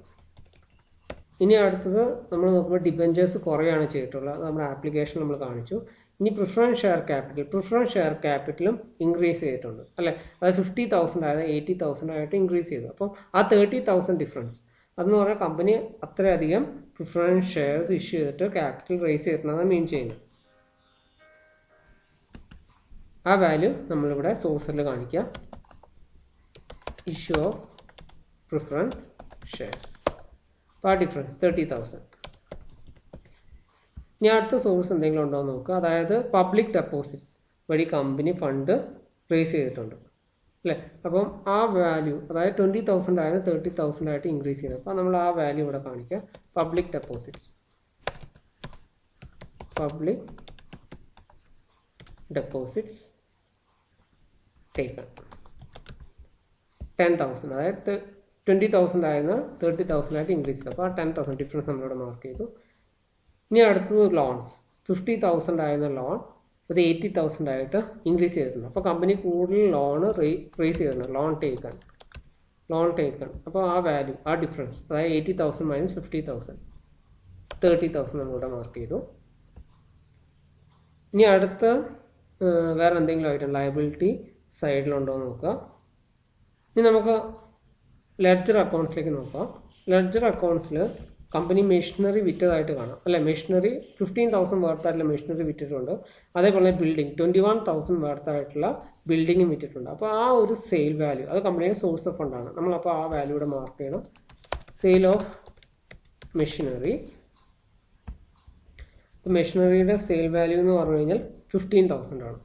ഇനി അടുത്തത് നമ്മൾ നോക്കുമ്പോൾ ഡിബെഞ്ചേഴ്സ് കുറയാണ് ചെയ്തിട്ടുള്ളത്, അത് നമ്മുടെ ആപ്ലിക്കേഷൻ നമ്മൾ കാണിച്ചു. ഇനി പ്രിഫറൻസ് ഷെയർ ക്യാപിറ്റലും ഇൻക്രീസ് ചെയ്തിട്ടുണ്ട് അല്ലേ, അത് 50,000 ആയത് 80,000 ആയിട്ട് ഇൻക്രീസ് ചെയ്തു. അപ്പം ആ 30,000 ഡിഫറൻസ് അതെന്ന് പറഞ്ഞാൽ കമ്പനി അത്രയധികം പ്രിഫറൻസ് ഷെയർസ് ഇഷ്യൂ ചെയ്തിട്ട് ക്യാപിറ്റൽ റേസ് ചെയ്തിട്ടുണ്ടെന്ന് മീൻ ചെയ്യുന്നത്. ആ വാല്യൂ നമ്മളിവിടെ സോഴ്സിൽ കാണിക്കുക. ഇഷ്യൂ ഓഫ് പ്രിഫറൻസ് ഷെയർസ്, അപ്പോൾ ആ ഡിഫറൻസ് 30,000. ഇനി അടുത്ത സോഴ്സ് എന്തെങ്കിലും ഉണ്ടോ എന്ന് നോക്കുക. അതായത് പബ്ലിക് ഡെപ്പോസിറ്റ്സ് വഴി കമ്പനി ഫണ്ട് റേസ് ചെയ്തിട്ടുണ്ട് അല്ലേ. അപ്പം ആ വാല്യൂ അതായത് 20,000 ആയത് 30,000 ആയിട്ട് ഇൻക്രീസ് ചെയ്തു. അപ്പോൾ നമ്മൾ ആ വാല്യൂ ഇവിടെ കാണിക്കുക. പബ്ലിക് ഡെപ്പോസിറ്റ്സ് ടേക്കൺ 10,000, അതായത് 20,000 ആയിരുന്നു 30,000 ആയിട്ട് ഇൻക്രീസ് ചെയ്തു. അപ്പോൾ ആ 10,000 ഡിഫറൻസ് നമ്മളിവിടെ മാർക്ക് ചെയ്തു. ഇനി അടുത്തത് ലോൺസ് 50,000 ആയിരുന്ന ലോൺ അത് 80,000 ആയിട്ട് ഇൻക്രീസ് ചെയ്തിട്ടുണ്ട്. അപ്പോൾ കമ്പനി കൂടുതൽ ലോണ് റേസ് ചെയ്തിട്ടുണ്ട്. ലോൺ ടേക്കൺ അപ്പോൾ ആ വാല്യൂ ആ ഡിഫറൻസ് അതായത് 80,000 മൈനസ് 50,000 30,000 നമ്മളിവിടെ മാർക്ക് ചെയ്തു. ഇനി അടുത്ത വേറെ എന്തെങ്കിലും ആയിട്ട് ലയബിലിറ്റി സൈഡിലുണ്ടോ എന്ന് നോക്കുക. ഇനി നമുക്ക് ലെഡ്ജർ അക്കൗണ്ട്സിലേക്ക് നോക്കാം. ലെഡ്ജർ അക്കൗണ്ട്സിൽ കമ്പനി മെഷീനറി വിറ്റതായിട്ട് കാണാം അല്ലെ. മെഷീനറി 15,000 വേർത്തായിട്ടുള്ള മെഷീനറി വിറ്റിട്ടുണ്ട്. അതേപോലെ ബിൽഡിംഗ് 21,000 വേർത്തായിട്ടുള്ള ബിൽഡിങ്ങും വിറ്റിട്ടുണ്ട്. അപ്പോൾ ആ ഒരു സെയിൽ വാല്യൂ അത് കമ്പനിയുടെ സോഴ്സ് ഓഫ് ഫണ്ടാണ്. നമ്മളപ്പോൾ ആ വാല്യൂടെ മാർക്ക് ചെയ്യണം. Sale of machinery. മെഷീനറിയുടെ സെയിൽ വാല്യൂ എന്ന് പറഞ്ഞു കഴിഞ്ഞാൽ 15,000 ആണ്.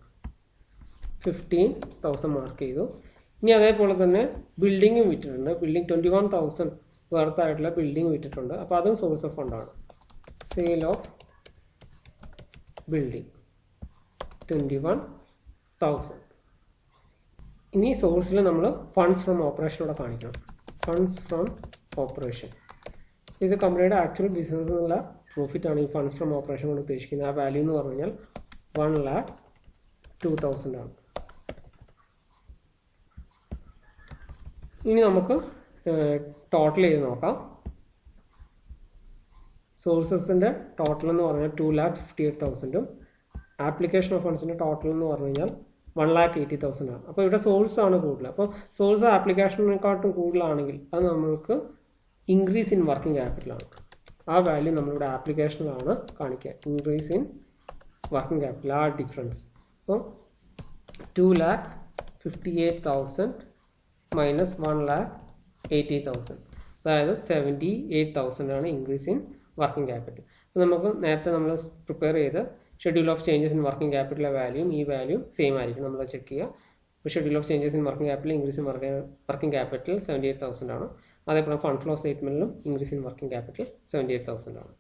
15,000 മാർക്ക് ചെയ്തു. ഇനി അതേപോലെ തന്നെ ബിൽഡിങ്ങും വിറ്റിട്ടുണ്ട്. ബിൽഡിംഗ് 21,000 വേർത്തായിട്ടുള്ള ബിൽഡിംഗ് വിറ്റിട്ടുണ്ട്. അപ്പോൾ അതും സോഴ്സ് ഓഫ് ഫണ്ടാണ്. Sale of building 21,000. ഇനി സോഴ്സിൽ നമ്മൾ ഫണ്ട്സ് ഫ്രം ഓപ്പറേഷനോടെ കാണിക്കണം. ഫണ്ട്സ് ഫ്രം ഓപ്പറേഷൻ ഇത് കമ്പനിയുടെ ആക്ച്വൽ ബിസിനസ് എന്നുള്ള പ്രോഫിറ്റ് ആണ് ഈ ഫണ്ട്സ് ഫ്രം ഓപ്പറേഷൻ കൊണ്ട് ഉദ്ദേശിക്കുന്നത്. ആ വാല്യൂ എന്ന് പറഞ്ഞു കഴിഞ്ഞാൽ 1,02,000 ആണ്. ഇനി നമുക്ക് ടോട്ടൽ ചെയ്ത് നോക്കാം. സോഴ്സസിൻ്റെ ടോട്ടൽ എന്ന് പറഞ്ഞാൽ 2,58,000 ആപ്ലിക്കേഷൻ ഓഫ് ഫണ്ട്സിൻ്റെ ടോട്ടൽ എന്ന് പറഞ്ഞു കഴിഞ്ഞാൽ 1,80,000 ആണ്. അപ്പോൾ ഇവിടെ സോഴ്സ് ആണ് കൂടുതൽ. അപ്പോൾ സോഴ്സ് ആപ്ലിക്കേഷനെക്കാട്ടും കൂടുതലാണെങ്കിൽ അത് നമ്മൾക്ക് ഇൻക്രീസ് ഇൻ വർക്കിംഗ് ക്യാപിറ്റലാണ്. ആ വാല്യൂ നമ്മളിവിടെ ആപ്ലിക്കേഷനിലാണ് കാണിക്കുക. ഇൻക്രീസ് ഇൻ വർക്കിംഗ് ക്യാപിറ്റൽ ആ ഡിഫറൻസ്. അപ്പോൾ 2,58,000 മൈനസ് 1,80,000 അതായത് 78,000 ആണ് ഇൻക്രീസ് ഇൻ വർക്കിംഗ് ക്യാപിറ്റൽ. അപ്പോൾ നമുക്ക് നേരത്തെ നമ്മൾ പ്രിപ്പയർ ചെയ്ത് schedule of changes in working ക്യാപിറ്റലിലെ വാല്യൂയും ഈ വാല്യൂ സെയിം ആയിരിക്കും. നമ്മൾ ചെക്ക് ചെയ്യുക. അപ്പോൾ schedule of changes in working capital increase in working capital 78,000 ആണ്. അതേപോലെ ഫണ്ട് ഫ്ലോ സ്റ്റേറ്റ്മെന്റിലും ഇൻക്രീസ് ഇൻ വർക്കിംഗ് ക്യാപിറ്റൽ 78,000 ആണ്.